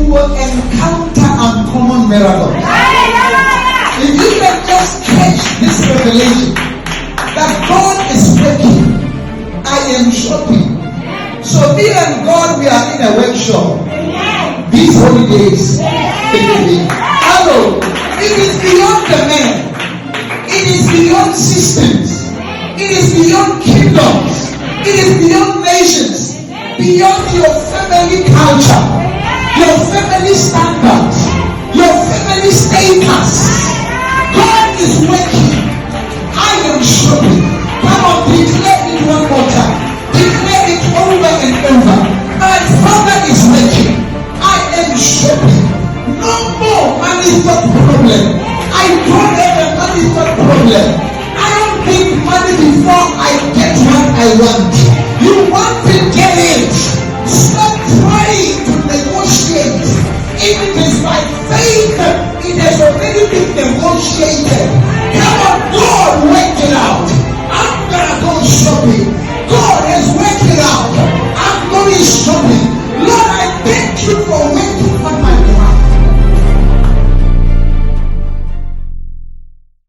you will encounter uncommon miracles. If you can just catch this revelation that God is working, I am shopping. So me and God, we are in a workshop. These holidays. Hello. It is beyond the man. It is beyond systems. It is beyond kingdoms. It is beyond nations. Beyond your family culture, your family standards, your family status. God is working. I am shopping. Come on, declare it one more time. Declare it over and over. My Father is working. I am shopping. No more money is not problem. I don't have a money is not problem. I don't need money before I get what I want. You want to get it. Stop trying to negotiate. If it is by faith, it has already been negotiated. Come on, God, work it out. I'm gonna go shopping.